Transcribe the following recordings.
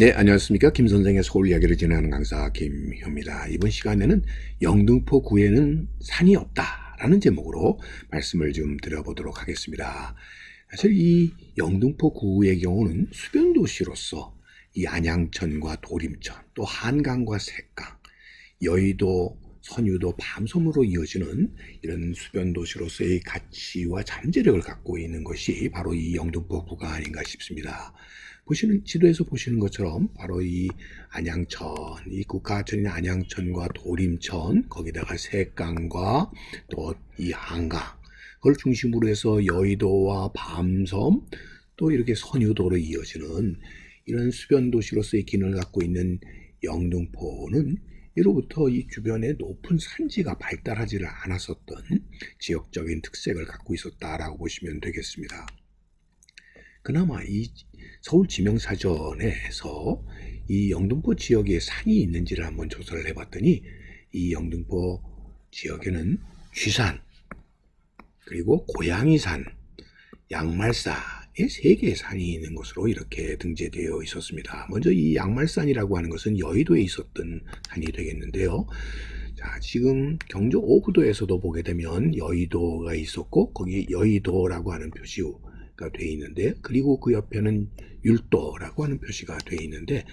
네, 안녕하십니까. 김 선생의 서울 이야기를 진행하는 강사 김효입니다. 이번 시간에는 영등포 구에는 산이 없다라는 제목으로 말씀을 좀 드려보도록 하겠습니다. 사실 이 영등포 구의 경우는 수변 도시로서 이 안양천과 도림천, 또 한강과 색강, 여의도, 선유도, 밤섬으로 이어지는 이런 수변 도시로서의 가치와 잠재력을 갖고 있는 것이 바로 이 영등포 구가 아닌가 싶습니다. 지도에서 보시는 것처럼 바로 이 안양천, 이 국가하천인 안양천과 도림천, 거기다가 색강과 또 이 한강, 그걸 중심으로 해서 여의도와 밤섬, 또 이렇게 선유도로 이어지는 이런 수변 도시로서의 기능을 갖고 있는 영등포는 이로부터 이 주변에 높은 산지가 발달하지 않았었던 지역적인 특색을 갖고 있었다라고 보시면 되겠습니다. 그나마 이 서울 지명사전에서 이 영등포 지역에 산이 있는지를 한번 조사를 해봤더니 이 영등포 지역에는 쥐산, 그리고 고양이산, 양말산의 3개의 산이 있는 것으로 이렇게 등재되어 있었습니다. 먼저 이 양말산이라고 하는 것은 여의도에 있었던 산이 되겠는데요. 자, 지금 경주 오구도에서도 보게 되면 여의도가 있었고 거기 여의도라고 하는 표시가 되어 있는데, 그리고 그 옆에는 율도라고 하는 표시가 되어 있는데,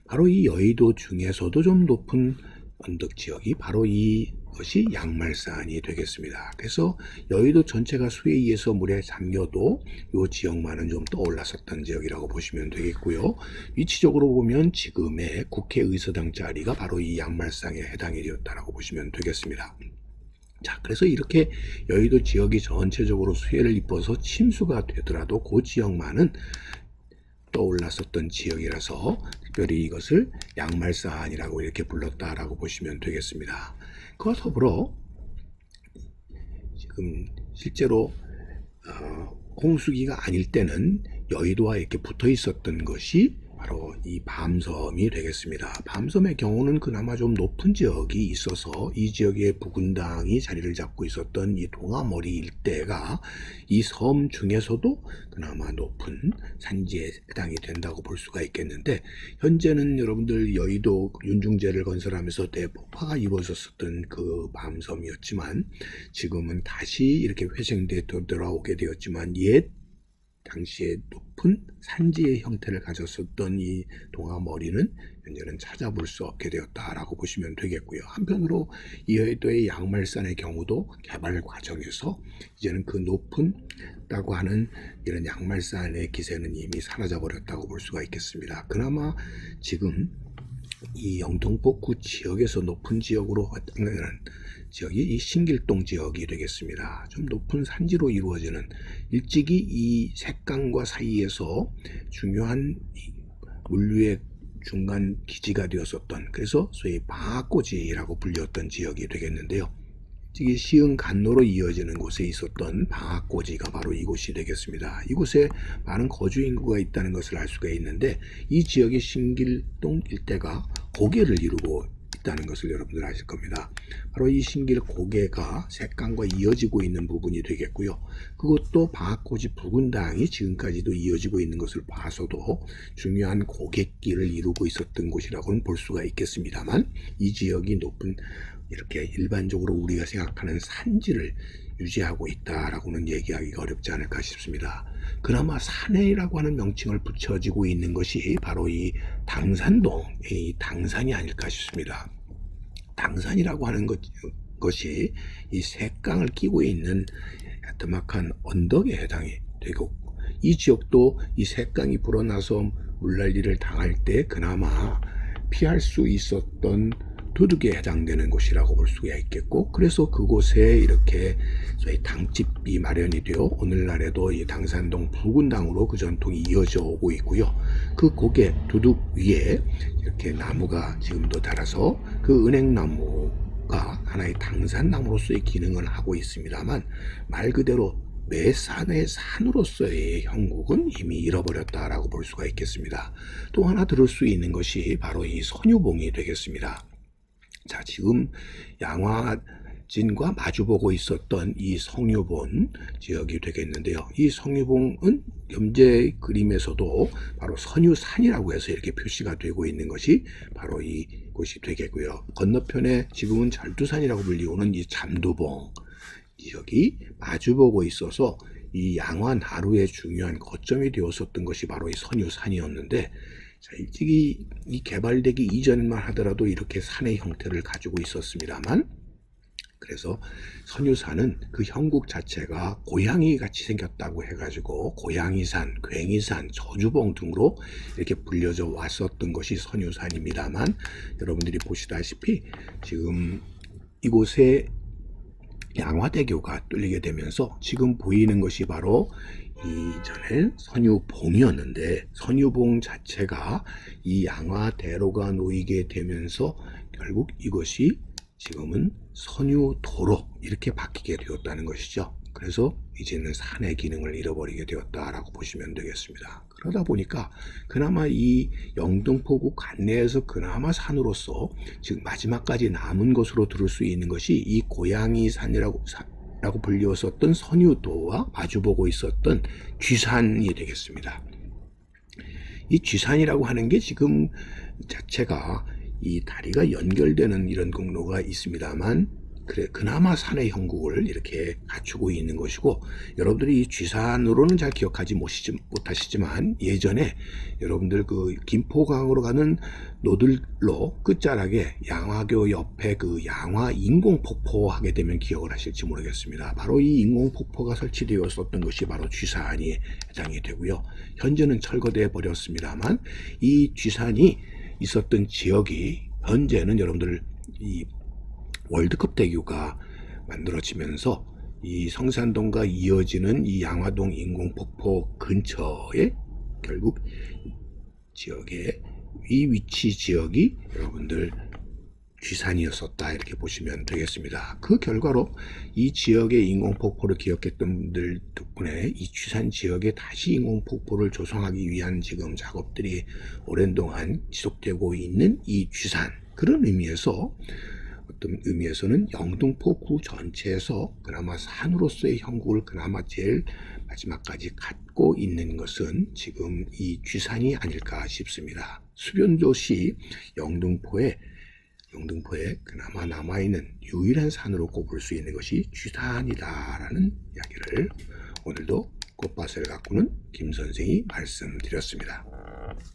바로 이 여의도 중에서도 좀 높은 언덕 지역이 바로 이것이 양말산이 되겠습니다. 그래서 여의도 전체가 수에 의해서 물에 잠겨도 이 지역만은 좀 떠올랐었던 지역이라고 보시면 되겠고요. 위치적으로 보면 지금의 국회의사당 자리가 바로 이 양말산에 해당이 되었다라고 보시면 되겠습니다. 자, 그래서 이렇게 여의도 지역이 전체적으로 수해를 입어서 침수가 되더라도 그 지역만은 떠올랐었던 지역이라서 특별히 이것을 양말산이라고 이렇게 불렀다라고 보시면 되겠습니다. 그와 더불어 지금 실제로 홍수기가 아닐 때는 여의도와 이렇게 붙어 있었던 것이 바로 이 밤섬이 되겠습니다. 밤섬의 경우는 그나마 좀 높은 지역이 있어서 이 지역의 부군당이 자리를 잡고 있었던 이 동아머리 일대가 이 섬 중에서도 그나마 높은 산지에 해당이 된다고 볼 수가 있겠는데, 현재는 여러분들 여의도 윤중제를 건설하면서 대폭파가 이루어졌었던 그 밤섬이었지만 지금은 다시 이렇게 회생돼 돌아오게 되었지만 옛 당시에 높은 산지의 형태를 가졌었던 이 동아머리는 현재는 찾아볼 수 없게 되었다라고 보시면 되겠고요. 한편으로 이 여의도의 양말산의 경우도 개발 과정에서 이제는 그 높은다고 하는 이런 양말산의 기세는 이미 사라져 버렸다고 볼 수가 있겠습니다. 그나마 지금 이 영등포구 지역에서 높은 지역으로 활동하는 지역이 이 신길동 지역이 되겠습니다. 좀 높은 산지로 이루어지는, 일찍이 이 색강과 사이에서 중요한 물류의 중간 기지가 되었었던, 그래서 소위 방앗고지라고 불렸던 지역이 되겠는데요. 이 시흥 간로로 이어지는 곳에 있었던 방앗고지가 바로 이곳이 되겠습니다. 이곳에 많은 거주 인구가 있다는 것을 알 수가 있는데, 이 지역의 신길동 일대가 고개를 이루고 있다는 것을 여러분들 아실 겁니다. 바로 이 신길 고개가 색강과 이어지고 있는 부분이 되겠고요. 그것도 방앗고지 부군당이 지금까지도 이어지고 있는 것을 봐서도 중요한 고갯길을 이루고 있었던 곳이라고는 볼 수가 있겠습니다만, 이 지역이 높은 이렇게 일반적으로 우리가 생각하는 산지를 유지하고 있다라고는 얘기하기가 어렵지 않을까 싶습니다. 그나마 산해라고 하는 명칭을 붙여지고 있는 것이 바로 이 당산동, 이 당산이 아닐까 싶습니다. 당산이라고 하는 것이 이 색강을 끼고 있는 야트막한 언덕에 해당이 되고, 이 지역도 이 색강이 불어나서 물난리를 당할 때 그나마 피할 수 있었던 도둑에 해당되는 곳이라고 볼 수가 있겠고, 그래서 그곳에 이렇게 저희 당집이 마련이 되어 오늘날에도 이 당산동 부군당으로 그 전통이 이어져 오고 있고요. 그 고개 두둑 위에 이렇게 나무가 지금도 자라서 그 은행나무가 하나의 당산나무로서의 기능을 하고 있습니다만, 말 그대로 매산의 산으로서의 형국은 이미 잃어버렸다라고 볼 수가 있겠습니다. 또 하나 들을 수 있는 것이 바로 이 선유봉이 되겠습니다. 자, 지금 양화 밭진과 마주보고 있었던 이 성유본 지역이 되겠는데요. 이 성유본은 염제 그림에서도 바로 선유산이라고 해서 이렇게 표시가 되고 있는 것이 바로 이곳이 되겠고요. 건너편에 지금은 절두산이라고 불리우는 이 잠두봉 지역이 마주보고 있어서 이 양화나루의 중요한 거점이 되었었던 것이 바로 이 선유산이었는데, 자, 일찍이 이 개발되기 이전만 하더라도 이렇게 산의 형태를 가지고 있었습니다만, 그래서 선유산은 그 형국 자체가 고양이 같이 생겼다고 해가지고 고양이산, 괭이산, 저주봉 등으로 이렇게 불려져 왔었던 것이 선유산입니다만, 여러분들이 보시다시피 지금 이곳에 양화대교가 뚫리게 되면서 지금 보이는 것이 바로 이전에 선유봉이었는데, 선유봉 자체가 이 양화대로가 놓이게 되면서 결국 이것이 지금은 선유도로 이렇게 바뀌게 되었다는 것이죠. 그래서 이제는 산의 기능을 잃어버리게 되었다라고 보시면 되겠습니다. 그러다 보니까 그나마 이 영등포구 관내에서 그나마 산으로서 지금 마지막까지 남은 것으로 들을 수 있는 것이 이 고양이산이라고 불리웠었던 선유도와 마주보고 있었던 쥐산이 되겠습니다. 이 쥐산이라고 하는 게 지금 자체가 이 다리가 연결되는 이런 경로가 있습니다만, 그나마 산의 형국을 이렇게 갖추고 있는 것이고, 여러분들이 이 쥐산으로는 잘 기억하지 못하시지만 예전에 여러분들 그 김포강으로 가는 노들로 끝자락에 양화교 옆에 그 양화 인공폭포 하게 되면 기억을 하실지 모르겠습니다. 바로 이 인공폭포가 설치되었었던 것이 바로 쥐산이 해당이 되고요. 현재는 철거되어 버렸습니다만, 이 쥐산이 있었던 지역이 현재는 여러분들 이 월드컵 대교가 만들어지면서 이 성산동과 이어지는 이 양화동 인공폭포 근처에 결국 지역의 이 위치 지역이 여러분들 쥐산이었었다, 이렇게 보시면 되겠습니다. 그 결과로 이 지역의 인공폭포를 기억했던 분들 덕분에 이 쥐산 지역에 다시 인공폭포를 조성하기 위한 지금 작업들이 오랜 동안 지속되고 있는 이 쥐산, 그런 의미에서 어떤 의미에서는 영등포구 전체에서 그나마 산으로서의 형국을 그나마 제일 마지막까지 갖고 있는 것은 지금 이 쥐산이 아닐까 싶습니다. 수변도시 영등포에 그나마 남아있는 유일한 산으로 꼽을 수 있는 것이 쥐산이다라는 이야기를 오늘도 꽃밭을 가꾸는 김 선생이 말씀드렸습니다.